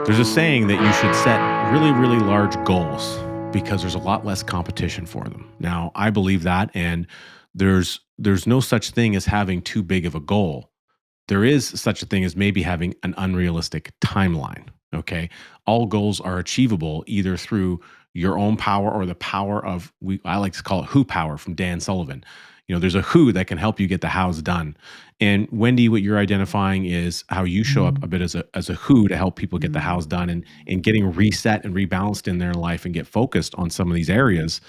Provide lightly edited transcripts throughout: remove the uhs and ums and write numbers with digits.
There's a saying that you should set really, really large goals because there's a lot less competition for them. Now, I believe that, and there's no such thing as having too big of a goal. There is such a thing as maybe having an unrealistic timeline. Okay. All goals are achievable either through your own power or the power of I like to call it who power from Dan Sullivan. There's a who that can help you get the hows done. And Wendy, what you're identifying is how you show up a bit as a who to help people get the hows done and getting reset and rebalanced in their life and get focused on some of these areas.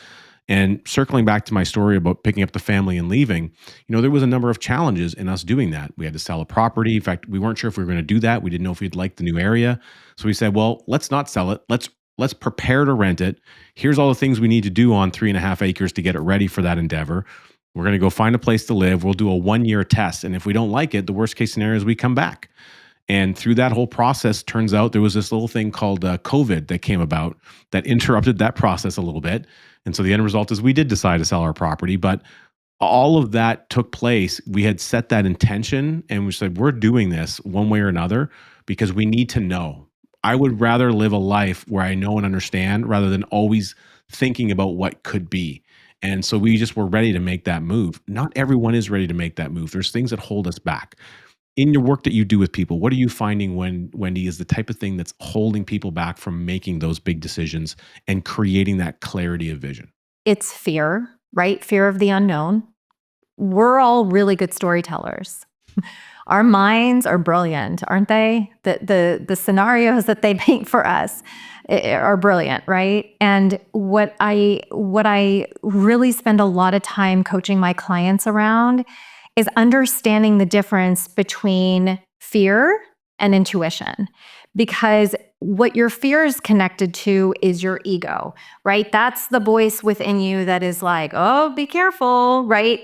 And circling back to my story about picking up the family and leaving, there was a number of challenges in us doing that. We had to sell a property. In fact, we weren't sure if we were going to do that. We didn't know if we'd like the new area. So we said, well, let's not sell it. Let's prepare to rent it. Here's all the things we need to do on 3.5 acres to get it ready for that endeavor. We're going to go find a place to live. We'll do a 1-year test. And if we don't like it, the worst case scenario is we come back. And through that whole process, turns out there was this little thing called COVID that came about that interrupted that process a little bit. And so the end result is we did decide to sell our property, but all of that took place. We had set that intention and we said, we're doing this one way or another because we need to know. I would rather live a life where I know and understand rather than always thinking about what could be. And so we just were ready to make that move. Not everyone is ready to make that move. There's things that hold us back. In your work that you do with people, what are you finding Wendy, is the type of thing that's holding people back from making those big decisions and creating that clarity of vision? It's fear, right? Fear of the unknown. We're all really good storytellers. Our minds are brilliant, aren't they? The scenarios that they paint for us are brilliant, right? And what I really spend a lot of time coaching my clients around is understanding the difference between fear and intuition. Because what your fear is connected to is your ego, right? That's the voice within you that is like, oh, be careful, right?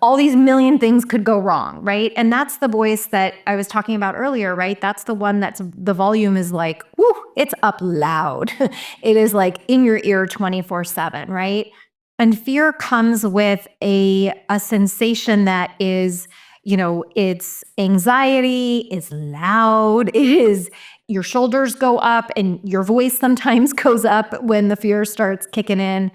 All these million things could go wrong, right? And that's the voice that I was talking about earlier, right? That's the one that's the volume is like, whoo, it's up loud. It is like in your ear 24/7, right? And fear comes with a sensation that is, it's anxiety, it's loud, it is your shoulders go up and your voice sometimes goes up when the fear starts kicking in.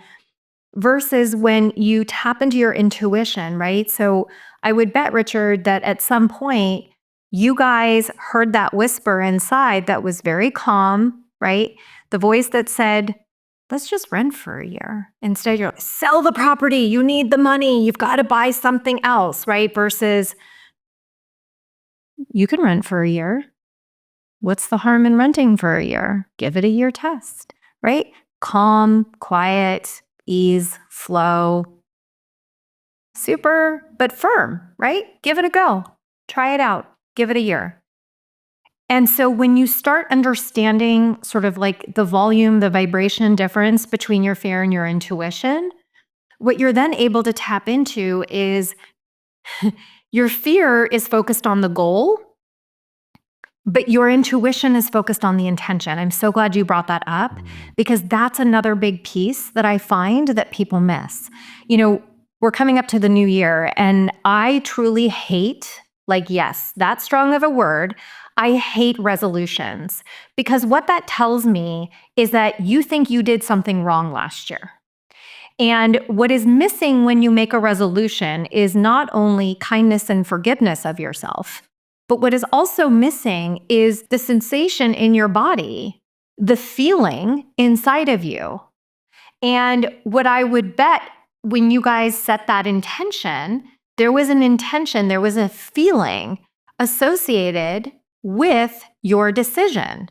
Versus when you tap into your intuition, right? So I would bet, Richard, that at some point you guys heard that whisper inside that was very calm, right? The voice that said, let's just rent for a year. Instead, you're like, sell the property. You need the money. You've got to buy something else, right? Versus you can rent for a year. What's the harm in renting for a year? Give it a year test, right? Calm, quiet, ease, flow, super, but firm, right? Give it a go. Try it out. Give it a year. And so when you start understanding sort of like the volume, the vibration difference between your fear and your intuition, what you're then able to tap into is your fear is focused on the goal, but your intuition is focused on the intention. I'm so glad you brought that up because that's another big piece that I find that people miss. We're coming up to the new year and I truly hate, yes, that strong of a word, I hate resolutions because what that tells me is that you think you did something wrong last year. And what is missing when you make a resolution is not only kindness and forgiveness of yourself, but what is also missing is the sensation in your body, the feeling inside of you. And what I would bet when you guys set that intention, there was an intention, there was a feeling associated with your decision.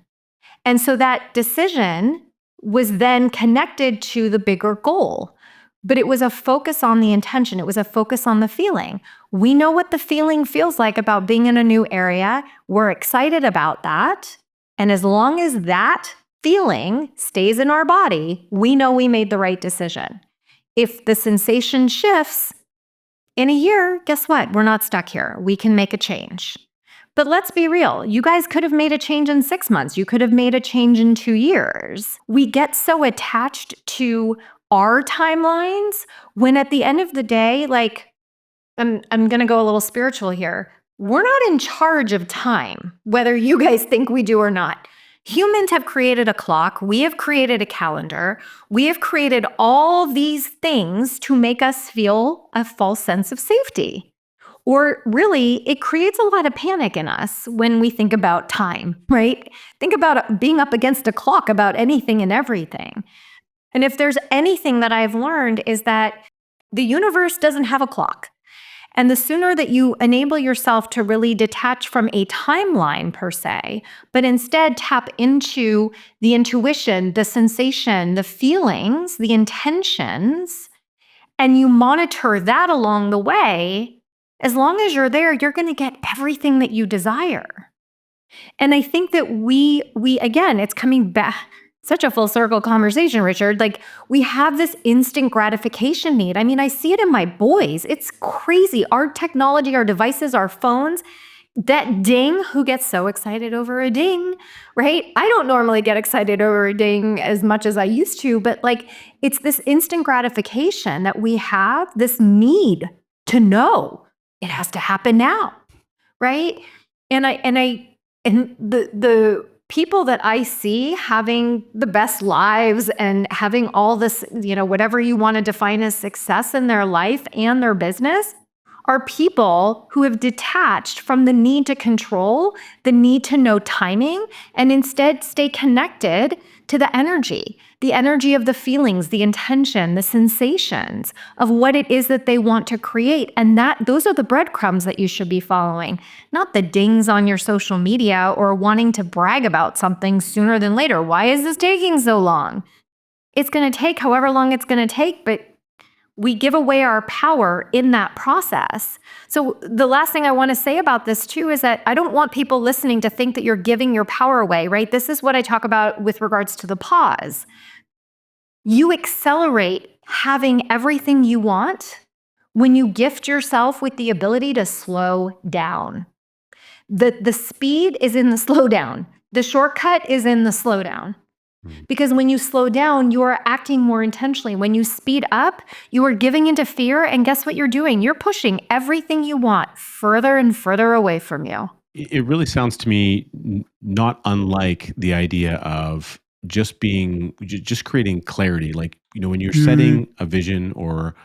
And so that decision was then connected to the bigger goal. But it was a focus on the intention. It was a focus on the feeling. We know what the feeling feels like about being in a new area. We're excited about that. And as long as that feeling stays in our body, we know we made the right decision. If the sensation shifts in a year, guess what? We're not stuck here. We can make a change. But let's be real. You guys could have made a change in 6 months. You could have made a change in 2 years. We get so attached to our timelines when at the end of the day, I'm going to go a little spiritual here. we're not in charge of time, whether you guys think we do or not. Humans have created a clock. We have created a calendar. We have created all these things to make us feel a false sense of safety. Or really, it creates a lot of panic in us when we think about time, right? Think about being up against a clock about anything and everything. And if there's anything that I've learned is that the universe doesn't have a clock. And the sooner that you enable yourself to really detach from a timeline per se, but instead tap into the intuition, the sensation, the feelings, the intentions, and you monitor that along the way, as long as you're there, you're going to get everything that you desire. And I think that we again, it's coming back, such a full circle conversation, Richard. Like, we have this instant gratification need. I mean, I see it in my boys. It's crazy. Our technology, our devices, our phones, that ding, who gets so excited over a ding, right? I don't normally get excited over a ding as much as I used to, but like, it's this instant gratification that we have, this need to know it has to happen now, right? And the people that I see having the best lives and having all this, whatever you want to define as success in their life and their business, are people who have detached from the need to control, the need to know timing, and instead stay connected to the energy of the feelings, the intention, the sensations of what it is that they want to create. And those are the breadcrumbs that you should be following, not the dings on your social media or wanting to brag about something sooner than later. Why is this taking so long? It's going to take however long it's going to take, but we give away our power in that process. So the last thing I want to say about this too is that I don't want people listening to think that you're giving your power away, right? This is what I talk about with regards to the pause. You accelerate having everything you want when you gift yourself with the ability to slow down. The speed is in the slowdown. The shortcut is in the slowdown. Because when you slow down, you are acting more intentionally. When you speed up, you are giving into fear. And guess what you're doing? You're pushing everything you want further and further away from you. It really sounds to me not unlike the idea of just creating clarity. Like, when you're setting a vision, or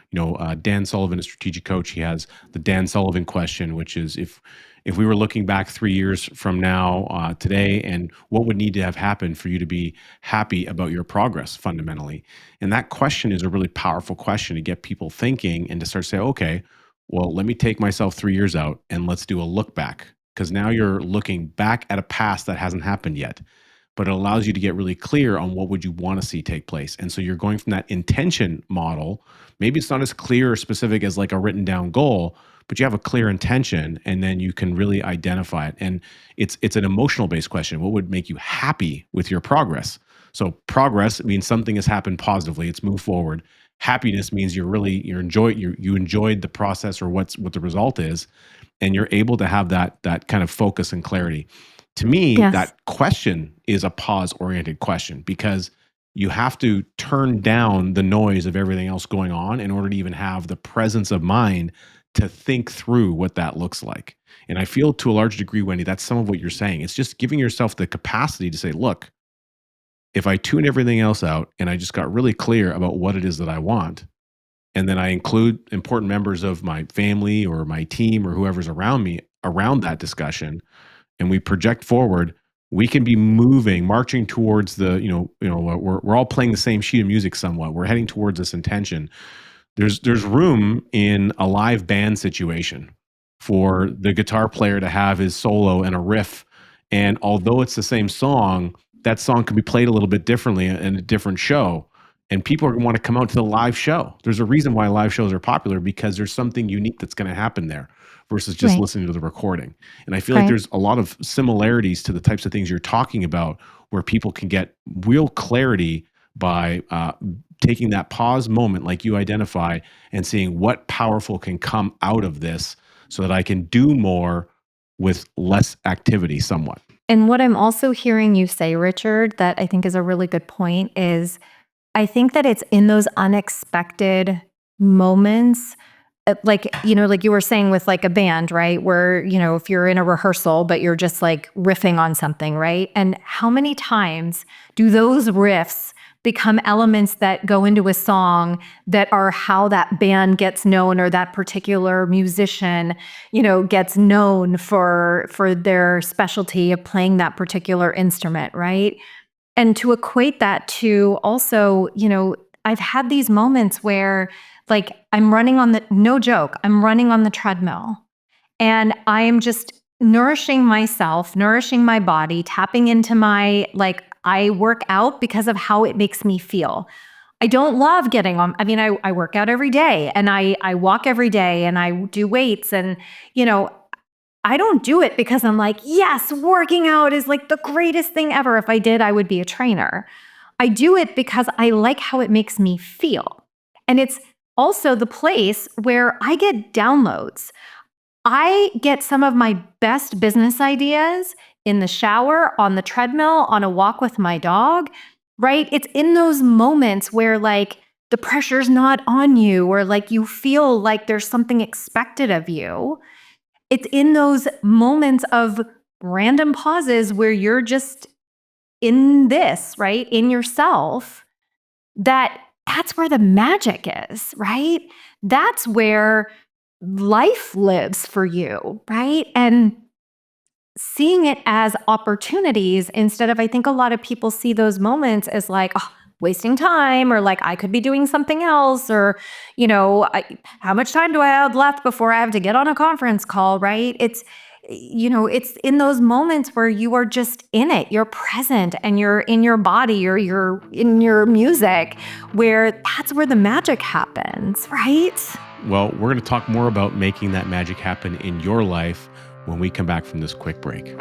Dan Sullivan, a strategic coach, he has the Dan Sullivan question, which is, if we were looking back 3 years from now, today, and what would need to have happened for you to be happy about your progress fundamentally. And that question is a really powerful question to get people thinking and to start saying, okay, well, let me take myself 3 years out and let's do a look back, because now you're looking back at a past that hasn't happened yet, but it allows you to get really clear on what would you want to see take place. And so you're going from that intention model. Maybe it's not as clear or specific as like a written down goal, but you have a clear intention, and then you can really identify it. And it's an emotional based question. What would make you happy with your progress? So progress means something has happened positively. It's moved forward. Happiness means you enjoyed the process, or what the result is, and you're able to have that kind of focus and clarity. To me, Yes. that question is a pause oriented question, because you have to turn down the noise of everything else going on in order to even have the presence of mind to think through what that looks like. And I feel, to a large degree, Wendy, that's some of what you're saying. It's just giving yourself the capacity to say, look, if I tune everything else out and I just got really clear about what it is that I want, and then I include important members of my family or my team or whoever's around me around that discussion, and we project forward, we can be marching towards we're all playing the same sheet of music somewhat. We're heading towards this intention. There's room in a live band situation for the guitar player to have his solo and a riff. And although it's the same song, that song could be played a little bit differently in a different show. And people are going to want to come out to the live show. There's a reason why live shows are popular, because there's something unique that's going to happen there versus just Right. listening to the recording. And I feel like Right. there's a lot of similarities to the types of things you're talking about, where people can get real clarity by taking that pause moment, like you identify, and seeing what powerful can come out of this, so that I can do more with less activity somewhat. And what I'm also hearing you say, Richard, that I think is a really good point is I think that it's in those unexpected moments like, like you were saying with like a band, right? Where, if you're in a rehearsal, but you're just like riffing on something, right? And how many times do those riffs become elements that go into a song that are how that band gets known, or that particular musician, gets known for their specialty of playing that particular instrument, right? And to equate that to also, I've had these moments where like I'm running on the, no joke, I'm running on the treadmill and I'm just nourishing myself, nourishing my body, tapping into my, like, I work out because of how it makes me feel. I don't love getting on. I mean, I work out every day and I walk every day and I do weights and, you know, I don't do it because I'm like, yes, working out is like the greatest thing ever. If I did, I would be a trainer. I do it because I like how it makes me feel. And it's also the place where I get downloads. I get some of my best business ideas in the shower, on the treadmill, on a walk with my dog, right? It's in those moments where like the pressure's not on you, or like you feel like there's something expected of you. It's in those moments of random pauses where you're just in this, right? In yourself, that's where the magic is, right? That's where life lives for you, right? And seeing it as opportunities instead of, I think a lot of people see those moments as like, oh, wasting time, or like I could be doing something else, or, how much time do I have left before I have to get on a conference call, right? It's in those moments where you are just in it, you're present and you're in your body, or you're in your music, where that's where the magic happens, right? Well, we're going to talk more about making that magic happen in your life when we come back from this quick break.